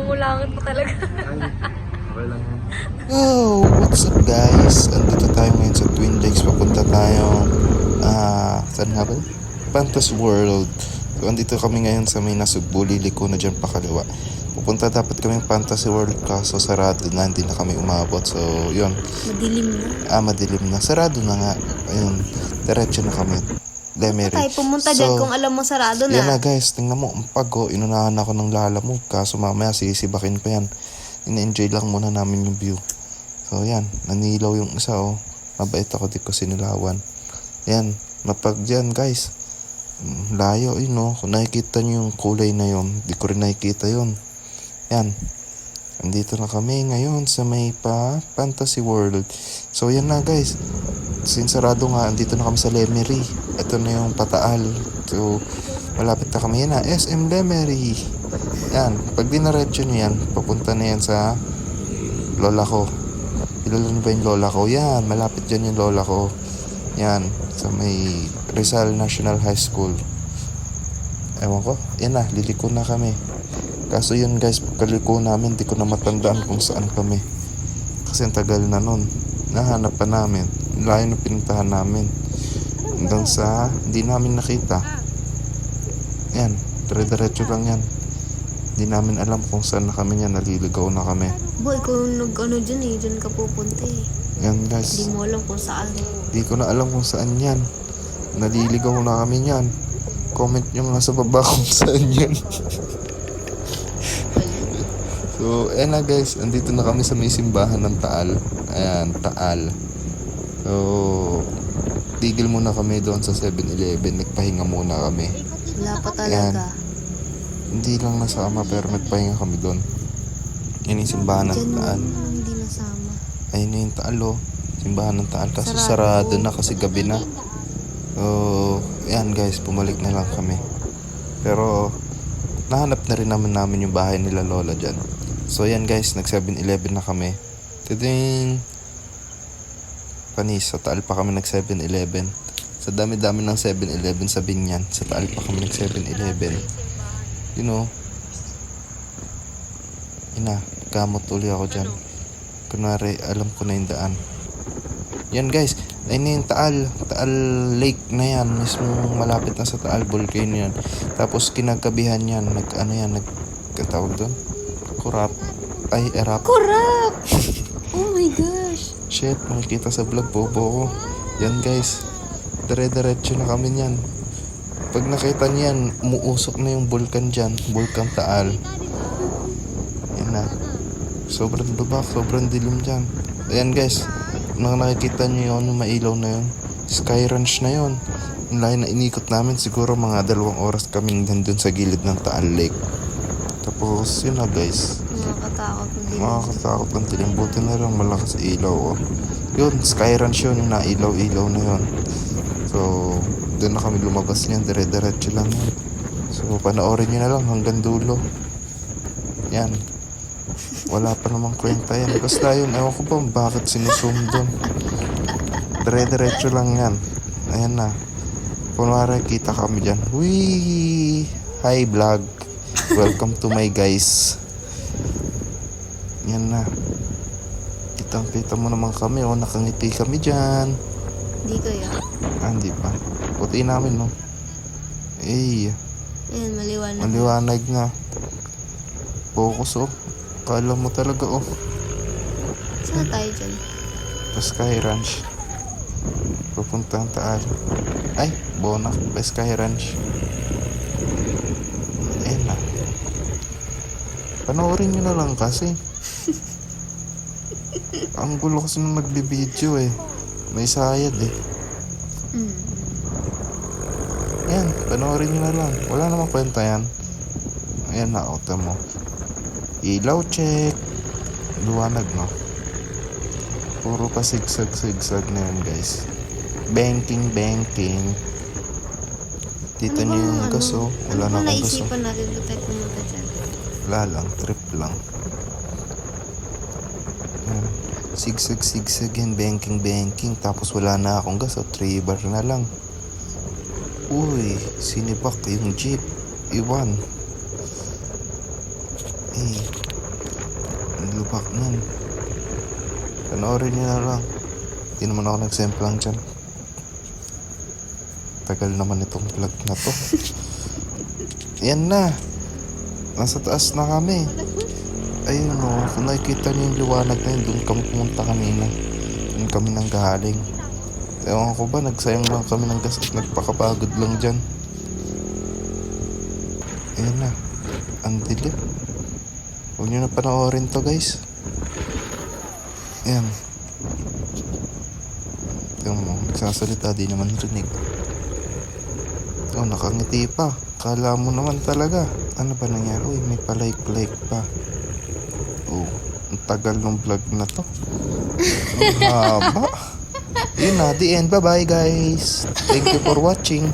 Langulangit mo talaga. Oh, what's up guys? Andito tayo ngayon sa Twin Lakes. Papunta tayo saan nga ba? Pantas World. So, andito kami ngayon sa may Nasugbu. Liliko na dyan pa kaliwa. Pupunta dapat kami Fantasy World kaso sarado na, hindi na kami umabot. So, yun. Madilim na. Madilim na. Sarado na nga. Ayun, diretso na kami. Lemery. Tayo pumunta dyan kung alam mo sarado na. Yan na guys, tingnan mo. Ang pago, inunahan ako ng lalamog. Kaso mamaya sisibakin pa yan. Ina-enjoy lang muna namin yung view. So yan, nanilaw yung isa oh. Mabait ako, di ko sinilawan. Yan, mapag dyan guys. Layo yun oh. Kung nakikita nyo yung kulay na yun, di ko rin nakikita yun. Yan. Andito na kami ngayon sa may Fantasy World. So yan na guys. Sinsarado nga, andito na kami sa Lemery. Ito na yung Pataal. So malapit na kami. Yan na, SM Lemery. Yan, pag dinaretso nyo yan, papunta na yan sa lola ko. Kilala nyo ba yung lola ko? Yan, malapit dyan yung lola ko. Yan, sa may Rizal National High School. Ewan ko, yan na, liliko na kami. Kaso yun guys, pagkaliko namin, di ko na matandaan kung saan kami. Kasi ang tagal na nun. Nahanap pa namin. Layo na pinuntahan namin. Hanggang sa, hindi namin nakita. Yan, dire-diretso lang yan. Hindi namin alam kung saan na kami yan. Naliligaw na kami. Boy, kung nag-ano dyan eh, dyan ka pupunta eh. Yan guys. Hindi mo alam kung saan. Hindi ko na alam kung saan yan. Naliligaw na kami yan. Comment nyo nga sa baba kung saan yan. So, na guys. Andito na kami sa may simbahan ng Taal. Ayan, Taal. So, tigil muna kami doon sa 7-Eleven. Nagpahinga muna kami. Wala pa talaga. Hindi lang nasama pero nagpahinga kami doon. Yan yung simbahan ng Taal. Hindi nasama. Ayun na yung Taal oh. Simbahan ng Taal. Kasi sarado na kasi gabi na. So, yan guys. Pumalik na lang kami. Pero, nahanap na rin namin yung bahay nila lola dyan. So, yan guys. Nag 7-Eleven na kami. Tiding Panis. Sa Taal pa kami nag 7-Eleven. Sa dami-dami ng 7-Eleven sa Binyan. Sa Taal pa kami nag 7-Eleven. You know, gamot uli ako dyan. Kunwari, alam ko na yung daan. Yan guys, ayun na yung Taal Lake na yan. Mismo malapit na sa Taal Volcano yan. Tapos kinagabihan yan, nagkatawag doon? Erap. Kurap! Oh my gosh. Shit, makikita sa vlog, bobo ko. Yan guys, dire-diretso na kami yan. Pag nakita niyan, umuusok na yung bulkan dyan. Bulkan Taal. Yan na. Sobrang lubak, sobrang dilim dyan. Ayan guys, nang nakikita nyo yun, yung mailaw na yun. Sky Ranch na yun. Ang layo na inikot namin, siguro mga 2 oras kaming nandun sa gilid ng Taal Lake. Tapos yun na guys. Nakakatakot ang dilim. Buti na lang malakas ilaw. Oh. Yun, Sky Ranch yun, yung nailaw-ilaw na yun. So, doon na kami lumabas niyan, dire-diretso lang yan. So, panoorin nyo na lang hanggang dulo. Yan. Wala pa namang kwenta yan. Basta yun, ewan ko ba bakit sinusum doon. Dire-diretso lang yan. Ayan na. Kunwari, kita kami dyan. Wee! Hi vlog. Welcome to my guys. Yan na. Kitang-kita mo naman kami. Oh, nakangiti kami dyan. Hindi kaya. Hindi pa. Puti namin, no? Eh. Ayan, maliwanag. Maliwanag na. Focus, oh. Kala mo talaga, oh. Saan tayo dyan? Pa Sky Ranch. Pupuntang Taal. Ay, Bonac. Pa Sky Ranch. Ayan na. Panoorin nyo na lang kasi. Ang gulo kasi nung nagbibideo, eh. May sayad, eh. Ayan, panoorin nyo na lang. Wala namang kwenta yan. Ayan na, auto mo. Ilaw check. Luwanag, no? Puro pa sigsag na yun, guys. Banking. Dito nyo yung gaso. Wala na akong gaso. Naisipan natin ba tayo pumunta dyan? Wala lang, trip lang. Ayan. Sigsag yan, banking. Tapos wala na akong gaso. 3 bar na lang. Uy, sinibak yung jeep. Iwan. Eh, Ang lubak nun. Panoorin nyo na lang. Hindi naman ako nagsemplang dyan. Tagal naman itong vlog na to. Yan na. Nasa taas na kami. Ayun o. Kung nakikita niyo yung liwanag na yun, doon kami pumunta kanina. Doon kami nang galing. Ewan ko ba, nagsayang lang kami ng gas at nagpakapagod lang dyan. Ayan na. Ang dilim. Huwag nyo na panoorin to guys. Ayan. Tingnan mo, nagsasalita di naman rinig. Oh, nakangiti pa. Kala mo naman talaga. Ano ba nangyari? Uy, may palike-like pa. Oh, ang tagal ng vlog na to. Ang haba. Yun na, the end. Bye-bye guys. Thank you for watching.